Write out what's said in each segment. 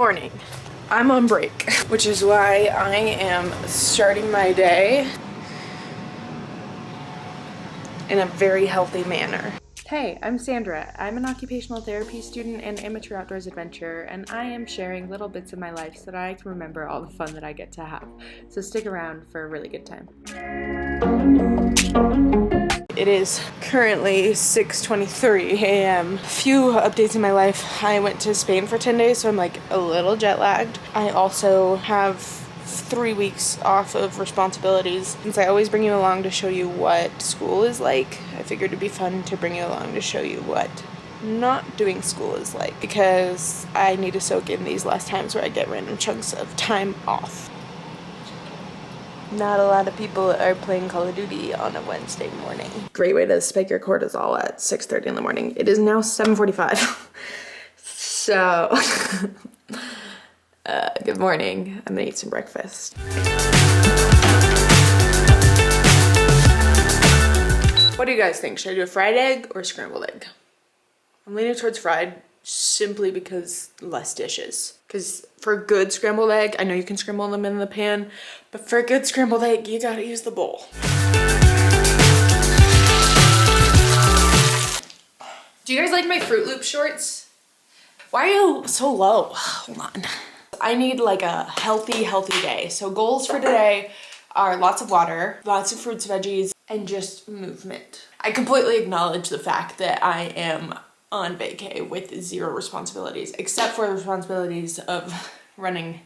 Morning. I'm on break, which is why I am starting my day in a very healthy manner. Hey, I'm Sandra. I'm an occupational therapy student and amateur outdoors adventurer, and I am sharing little bits of my life so that I can remember all the fun that I get to have. So stick around for a really good time. It is currently 6:23 a.m. A few updates in my life. I went to Spain for 10 days, so I'm like a little jet lagged. I also have 3 weeks off of responsibilities. Since I always bring you along to show you what school is like, I figured it'd be fun to bring you along to show you what not doing school is like, because I need to soak in these last times where I get random chunks of time off. Not a lot of people are playing Call of Duty on a Wednesday morning. Great way to spike your cortisol at 6:30 in the morning. It is now 7:45. So, good morning. I'm gonna eat some breakfast. What do you guys think? Should I do a fried egg or scrambled egg? I'm leaning towards fried simply because less dishes. Because for a good scrambled egg, I know you can scramble them in the pan, but for a good scrambled egg, you gotta use the bowl. Do you guys like my Fruit Loop shorts? Why are you so low? Hold on. I need like a healthy day. So goals for today are lots of water, lots of fruits, veggies, and just movement. I completely acknowledge the fact that I am on vacay with zero responsibilities, except for the responsibilities of running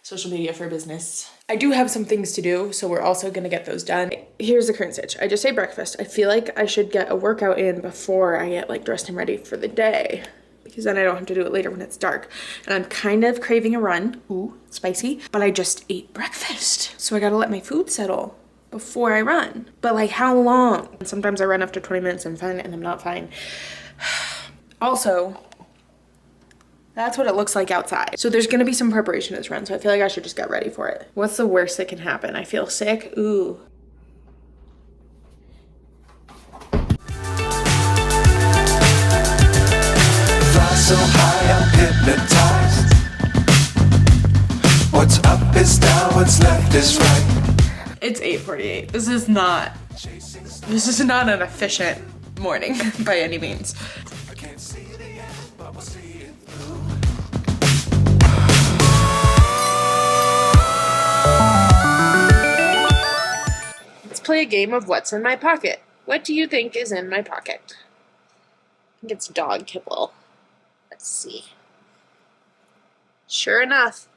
social media for business. I do have some things to do, so we're also gonna get those done. Here's the current stitch. I just ate breakfast. I feel like I should get a workout in before I get like dressed and ready for the day, because then I don't have to do it later when it's dark. And I'm kind of craving a run. Ooh, spicy. But I just ate breakfast, so I gotta let my food settle before I run. But like, how long? Sometimes I run after 20 minutes, I'm fine, and I'm not fine. Also, that's what it looks like outside. So there's gonna be some preparation to this run, so I feel like I should just get ready for it. What's the worst that can happen? I feel sick? Ooh. Fly so high, I'm hypnotized. What's up is down, what's left is right. It's 8:48. This is not an efficient morning by any means. Let's play a game of what's in my pocket. What do you think is in my pocket? I think it's dog kibble. Let's see. Sure enough,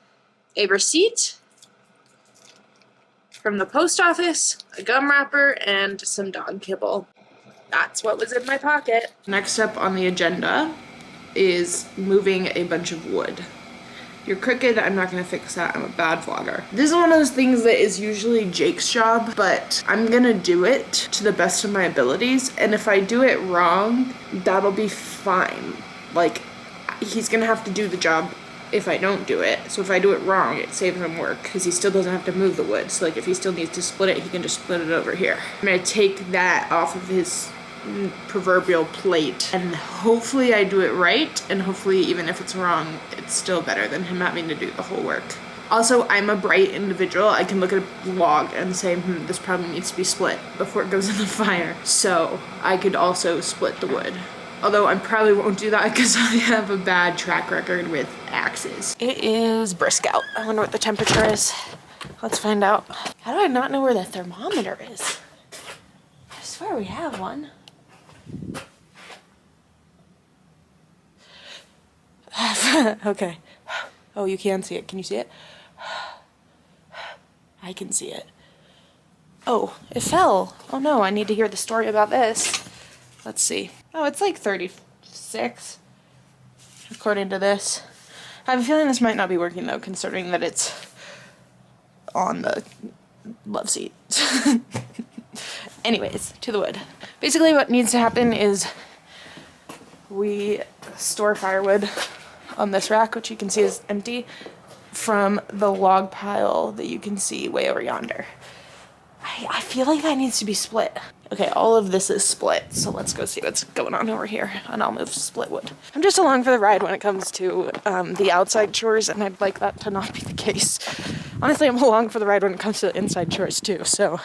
a receipt from the post office, a gum wrapper, and some dog kibble. That's what was in my pocket. Next up on the agenda is moving a bunch of wood. You're crooked, I'm not gonna fix that, I'm a bad vlogger. This is one of those things that is usually Jake's job, but I'm gonna do it to the best of my abilities, and if I do it wrong, that'll be fine. Like, he's gonna have to do the job if I don't do it. So if I do it wrong, it saves him work, because he still doesn't have to move the wood. So like, if he still needs to split it, he can just split it over here. I'm gonna take that off of his proverbial plate, and hopefully I do it right, and hopefully even if it's wrong, it's still better than him having to do the whole work. Also, I'm a bright individual. I can look at a log and say, this probably needs to be split before it goes in the fire. So I could also split the wood. Although I probably won't do that because I have a bad track record with axes. It is brisk out. I wonder what the temperature is. Let's find out. How do I not know where the thermometer is? I swear we have one. Okay. Oh, you can see it. Can you see it? I can see it. Oh, it fell. Oh no, I need to hear the story about this. Let's see. Oh, it's like 36, according to this. I have a feeling this might not be working though, considering that it's on the love seat. Anyways, to the wood. Basically what needs to happen is we store firewood on this rack, which you can see is empty, from the log pile that you can see way over yonder. I feel like that needs to be split. Okay, all of this is split, so let's go see what's going on over here, and I'll move split wood. I'm just along for the ride when it comes to the outside chores, and I'd like that to not be the case. Honestly, I'm along for the ride when it comes to the inside chores too, so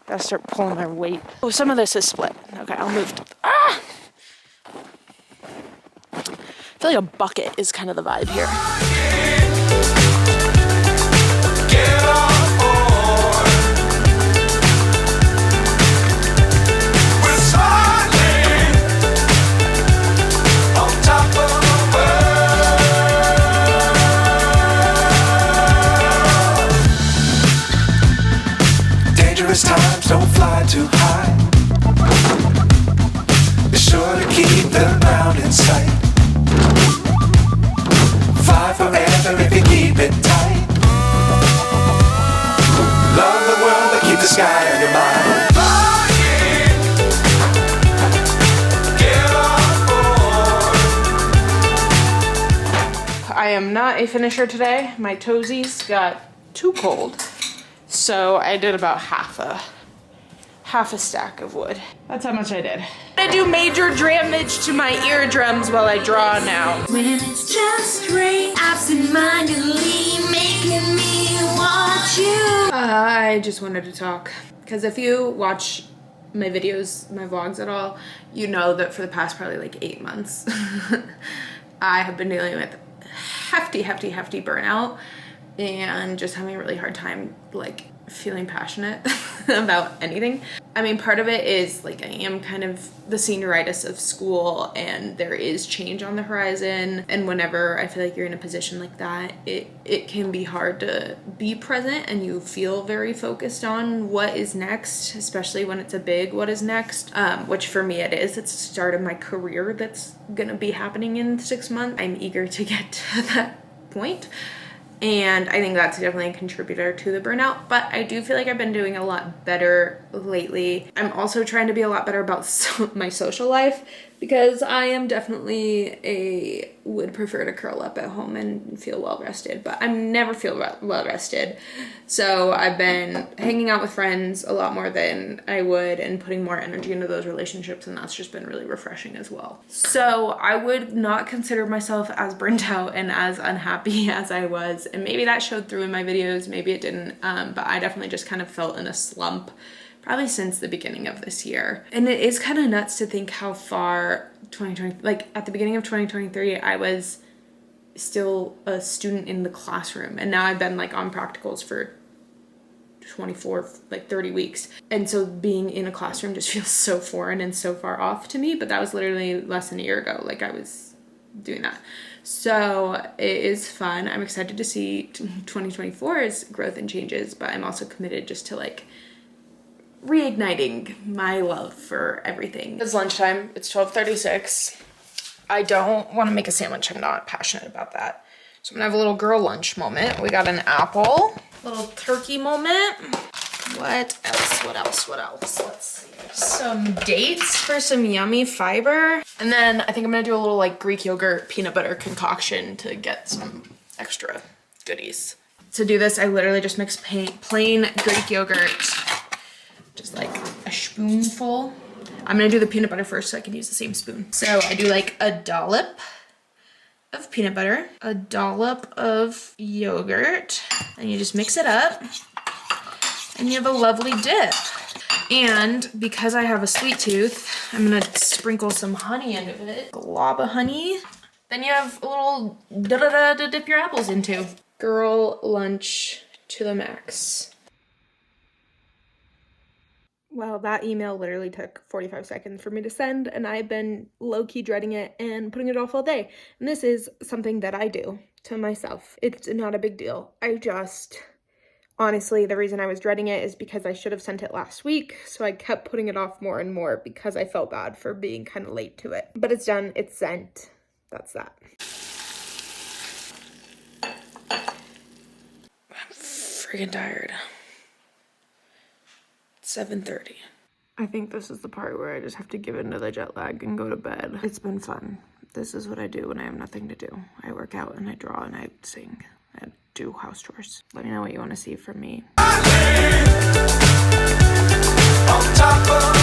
gotta start pulling my weight. Oh, some of this is split. Okay, I'll move. Ah! I feel like a bucket is kind of the vibe here. Dangerous times, don't fly too high. Be sure to keep the ground in sight. Fly forever if you keep it tight. Love the world, but keep the sky on your mind. Flying, get on board. I am not a finisher today. My toesies got too cold. So I did about half a stack of wood. That's how much I did. I do major damage to my eardrums while I draw now. When it's just rain, absent-mindedly making me watch you. I just wanted to talk because if you watch my videos, my vlogs at all, you know that for the past probably like 8 months, I have been dealing with hefty burnout and just having a really hard time like feeling passionate about anything. I mean, part of it is like I am kind of the senioritis of school and there is change on the horizon, and whenever I feel like you're in a position like that, it can be hard to be present and you feel very focused on what is next, especially when it's a big what is next, which for me it is. It's the start of my career that's gonna be happening in 6 months. I'm eager to get to that point. And I think that's definitely a contributor to the burnout, but I do feel like I've been doing a lot better lately. I'm also trying to be a lot better about my social life because I am definitely would prefer to curl up at home and feel well rested, but I never feel well rested. So I've been hanging out with friends a lot more than I would and putting more energy into those relationships, and that's just been really refreshing as well. So I would not consider myself as burnt out and as unhappy as I was, and maybe that showed through in my videos, maybe it didn't, but I definitely just kind of felt in a slump probably since the beginning of this year. And it is kind of nuts to think how far 2020, like at the beginning of 2023, I was still a student in the classroom, and now I've been like on practicals for 24, like 30 weeks. And so being in a classroom just feels so foreign and so far off to me, but that was literally less than a year ago. Like I was doing that. So it is fun. I'm excited to see 2024's growth and changes, but I'm also committed just to like reigniting my love for everything. It's lunchtime. It's 12:36. I don't want to make a sandwich. I'm not passionate about that. So I'm gonna have a little girl lunch moment. We got an apple, little turkey moment. What else? Let's see. Some dates for some yummy fiber. And then I think I'm gonna do a little like Greek yogurt peanut butter concoction to get some extra goodies. To do this, I literally just mix plain Greek yogurt, just like a spoonful. I'm gonna do the peanut butter first so I can use the same spoon. So I do like a dollop of peanut butter, a dollop of yogurt, and you just mix it up and you have a lovely dip. And because I have a sweet tooth, I'm gonna sprinkle some honey into it, glob of honey. Then you have a little da-da-da to dip your apples into. Girl lunch to the max. Well, that email literally took 45 seconds for me to send, and I've been low-key dreading it and putting it off all day. And this is something that I do to myself. It's not a big deal. Honestly, the reason I was dreading it is because I should have sent it last week, so I kept putting it off more and more because I felt bad for being kind of late to it. But it's done, it's sent. That's that. I'm freaking tired. 7:30. I think this is the part where I just have to give in to the jet lag and go to bed. It's been fun. This is what I do when I have nothing to do. I work out and I draw and I sing and do house chores. Let me know what you want to see from me. on top of